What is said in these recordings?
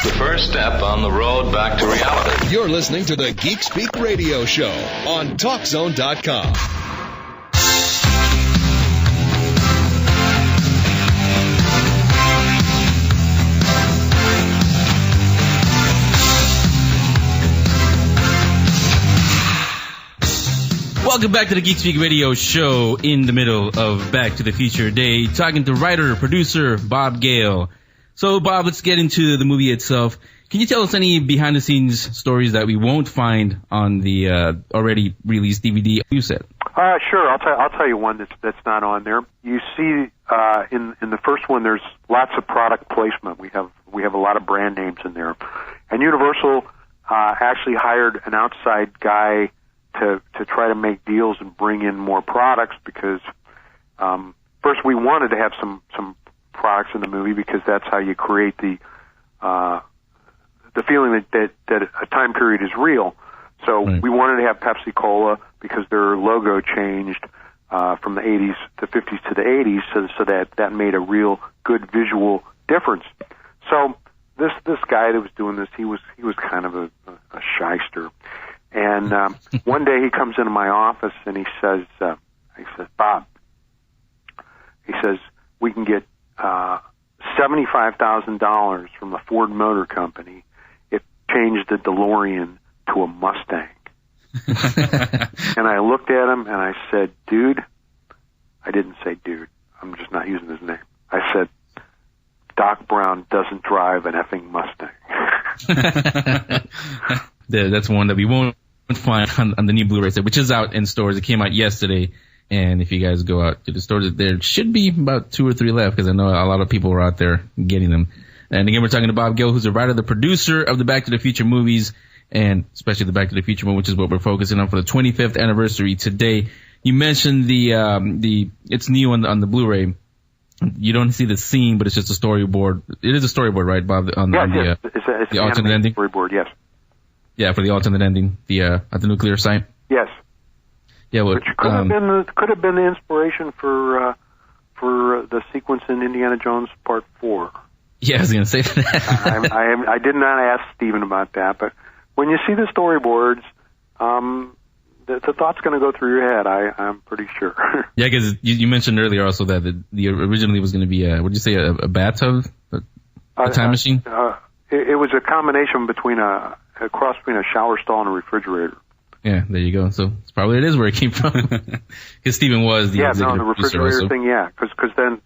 The first step on the road back to reality. You're listening to the Geek Speak Radio Show on TalkZone.com. Welcome back to the Geek Speak Radio Show in the middle of Back to the Future Day, talking to writer, producer Bob Gale. So, Bob, let's get into the movie itself. Can you tell us any behind-the-scenes stories that we won't find on the already released DVD you said? Sure. I'll tell you one that's not on there. You see, in the first one, there's lots of product placement. We have a lot of brand names in there, and Universal actually hired an outside guy to try to make deals and bring in more products because first we wanted to have some products in the movie because that's how you create the feeling that a time period is real. So we wanted to have Pepsi Cola because their logo changed from the 80s, the 50s to the 80s, so that made a real good visual difference. So this guy that was doing this, he was kind of a shyster. And one day he comes into my office and he says, Bob, he says, we can get $75,000 from the Ford Motor Company if you change the DeLorean to a Mustang. And I looked at him and I said, dude, I didn't say dude. I'm just not using his name. I said, Doc Brown doesn't drive an effing Mustang. That's one that we won't find on the new Blu-ray set, which is out in stores. It came out yesterday, and if you guys go out to the stores, there should be about 2 or 3 left because I know a lot of people are out there getting them. And again, we're talking to Bob Gale, who's the writer, the producer of the Back to the Future movies, and especially the Back to the Future one, which is what we're focusing on for the 25th anniversary today. You mentioned the it's new on the Blu-ray. You don't see the scene, but it's just a storyboard. It is a storyboard, right, Bob? It's the alternate ending storyboard, yes. Yeah, for the alternate ending, at the nuclear site. Yes. Yeah, well, which could have been the inspiration for the sequence in Indiana Jones Part 4. Yeah, I was going to say that. I did not ask Stephen about that, but when you see the storyboards, the thought's going to go through your head. I'm pretty sure. Yeah, because you mentioned earlier also that the originally was going to be what did you say, a bathtub, a time machine? It was a combination between a cross between a shower stall and a refrigerator. Yeah, there you go. So it's probably it is where it came from. Because Stephen was the executive the refrigerator thing. Yeah, because then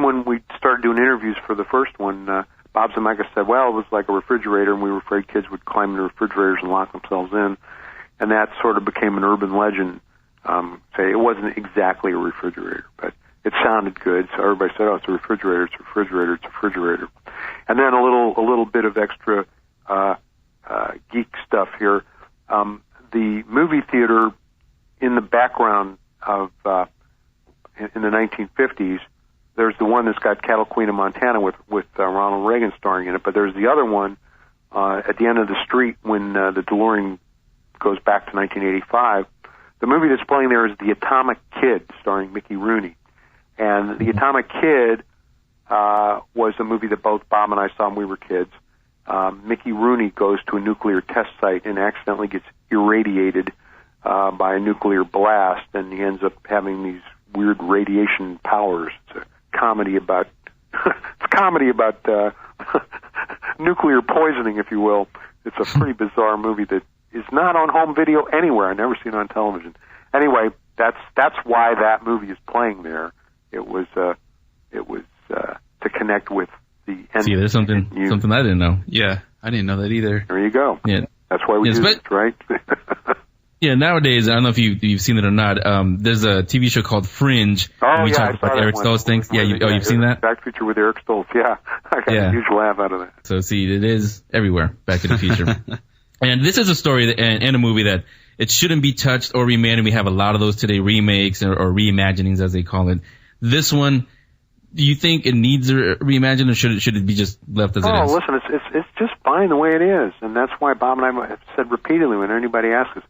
when we started doing interviews for the first one, Bob Zemeckis said, well, it was like a refrigerator, and we were afraid kids would climb into refrigerators and lock themselves in, and that sort of became an urban legend. Say it wasn't exactly a refrigerator, but it sounded good, so everybody said, oh, it's a refrigerator, it's a refrigerator, it's a refrigerator. And then a little bit of extra geek stuff here. The movie theater in the background of in the 1950s, there's the one that's got Cattle Queen of Montana with Ronald Reagan starring in it, but there's the other one at the end of the street when the DeLorean goes back to 1985. The movie that's playing there is The Atomic Kid, starring Mickey Rooney. And The Atomic Kid was a movie that both Bob and I saw when we were kids. Mickey Rooney goes to a nuclear test site and accidentally gets irradiated by a nuclear blast, and he ends up having these weird radiation powers. It's a comedy about nuclear poisoning, if you will. It's a pretty bizarre movie that is not on home video anywhere. I've never seen it on television. Anyway, that's why that movie is playing there. It was to connect with the end. See, there's something I didn't know. Yeah, I didn't know that either. There you go. Yeah, that's why we do this, right? Yeah, nowadays, I don't know if you've seen it or not. There's a TV show called Fringe. Oh, we talk about Eric Stoltz things. Yeah, you've seen that? Back to the Future with Eric Stoltz. Yeah, I got a huge laugh out of that. So see, it is everywhere. Back to the Future. And this is a story and a movie that it shouldn't be touched or remade. And we have a lot of those today, remakes or reimaginings, as they call it. This one, do you think it needs a reimagine, or should it be just left as it is? Oh, listen, it's just fine the way it is, and that's why Bob and I have said repeatedly when anybody asks us,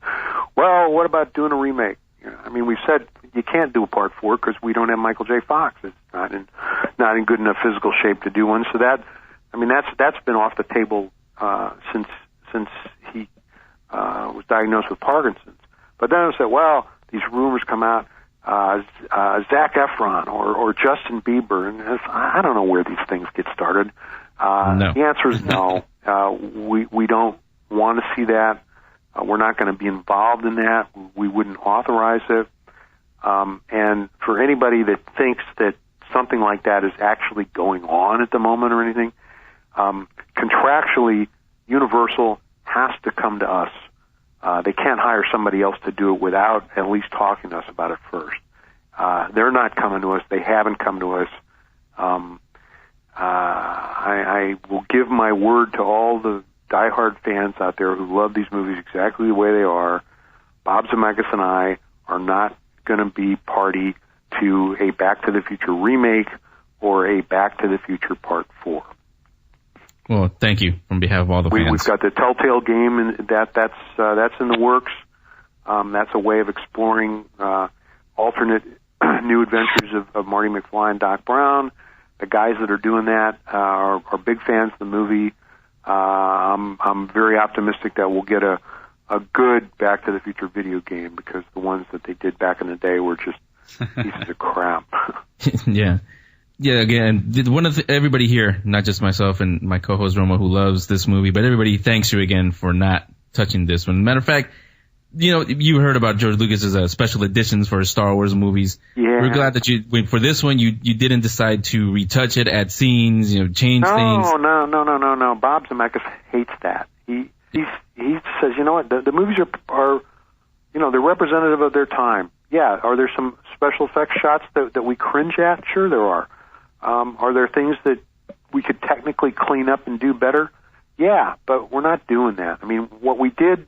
well, what about doing a remake? You know, I mean, we've said you can't do a Part 4 because we don't have Michael J. Fox. It's not in good enough physical shape to do one, so that I mean, that's been off the table since he was diagnosed with Parkinson's. But then I said, well, these rumors come out, Zac Efron or Justin Bieber, and I don't know where these things get started. No. The answer is no. We don't want to see that. We're not going to be involved in that. We wouldn't authorize it. And for anybody that thinks that something like that is actually going on at the moment or anything, contractually, Universal has to come to us. They can't hire somebody else to do it without at least talking to us about it first. They're not coming to us. They haven't come to us. I will give my word to all the diehard fans out there who love these movies exactly the way they are. Bob Zemeckis and I are not going to be party to a Back to the Future remake or a Back to the Future Part 4. Well, thank you on behalf of all the fans. We've got the Telltale game, and that's in the works. That's a way of exploring alternate new adventures of Marty McFly and Doc Brown. The guys that are doing that are big fans of the movie. I'm very optimistic that we'll get a good Back to the Future video game, because the ones that they did back in the day were just pieces of crap. Yeah. Yeah, again, everybody here, not just myself and my co-host Roma, who loves this movie, but everybody thanks you again for not touching this one. Matter of fact, you heard about George Lucas's special editions for his Star Wars movies. Yeah. We're glad that for this one, you didn't decide to retouch it, add scenes, change things. No. Bob Zemeckis hates that. He says, you know what, the movies are they're representative of their time. Yeah, are there some special effects shots that we cringe at? Sure there are. Are there things that we could technically clean up and do better? Yeah, but we're not doing that. I mean, what we did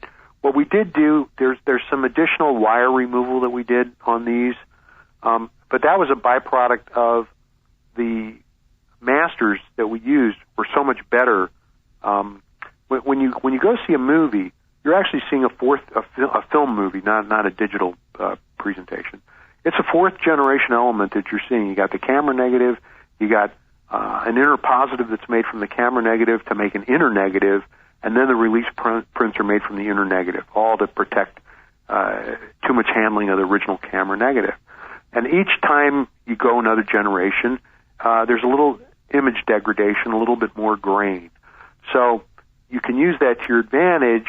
do, there's some additional wire removal that we did on these, but that was a byproduct of the masters that we used were so much better. When you go see a movie, you're actually seeing a film movie, not a digital presentation. It's a fourth generation element that you're seeing. You got the camera negative, you got an inner positive that's made from the camera negative to make an inner negative, and then the release prints are made from the inner negative, all to protect too much handling of the original camera negative. And each time you go another generation, there's a little image degradation, a little bit more grain. So you can use that to your advantage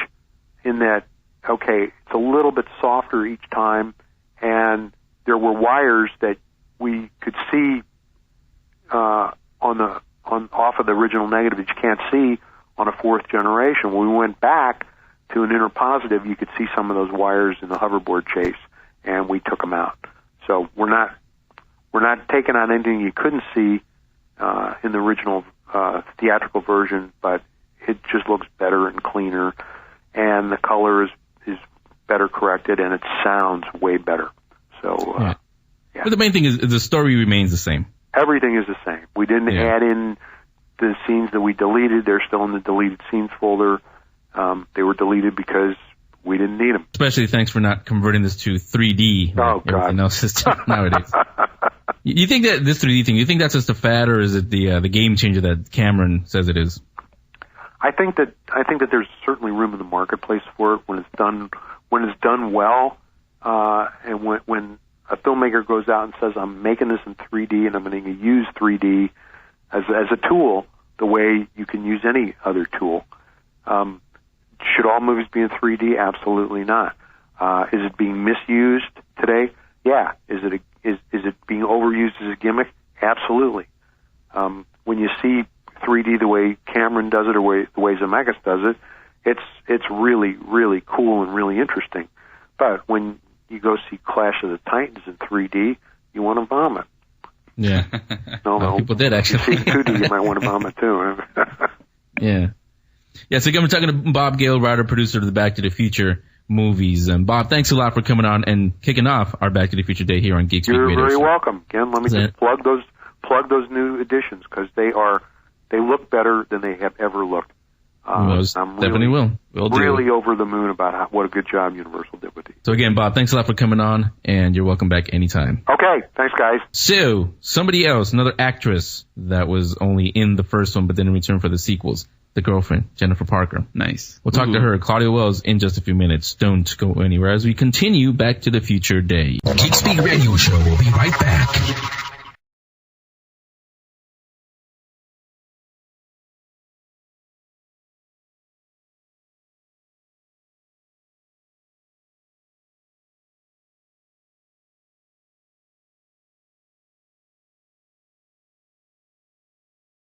in that, okay, it's a little bit softer each time, and there were wires that we could see off of the original negative that you can't see on a fourth generation. When we went back to an inner positive, you could see some of those wires in the hoverboard chase, and we took them out. So we're not taking on anything you couldn't see in the original theatrical version, but it just looks better and cleaner, and the color is better corrected, and it sounds way better. So, yeah. But the main thing is the story remains the same. Everything is the same. We didn't add in the scenes that we deleted. They're still in the deleted scenes folder. They were deleted because we didn't need them. Especially thanks for not converting this to 3D. Oh, God. Everything else is nowadays. You think that this 3D thing, you think that's just a fad, or is it the game changer that Cameron says it is? I think that there's certainly room in the marketplace for it when it's done well, and when a filmmaker goes out and says, I'm making this in 3D and I'm going to use 3D as a tool the way you can use any other tool. Should all movies be in 3D? Absolutely not. Is it being misused today? Yeah. Is it being overused as a gimmick? Absolutely. When you see 3D the way Cameron does it or the way Zemeckis does it, it's really, really cool and really interesting. But when you go see Clash of the Titans in 3D, you want to vomit. Yeah. No. People did, actually. If you see 2D, you might want to vomit, too. Yeah. Yeah, so again, we're talking to Bob Gale, writer, producer of the Back to the Future movies. And Bob, thanks a lot for coming on and kicking off our Back to the Future Day here on Geek You're Radio. You're very welcome. Again, let me just plug those new editions, because they look better than they have ever looked. Definitely will. We'll really over the moon about what a good job Universal did with these. So again, Bob, thanks a lot for coming on, and you're welcome back anytime. Okay, thanks, guys. So, somebody else, another actress that was only in the first one but didn't return for the sequels, the girlfriend, Jennifer Parker. Nice. We'll talk to her, Claudia Wells, in just a few minutes. Don't go anywhere as we continue Back to the Future Day. Geek Speak Radio Show will be right back.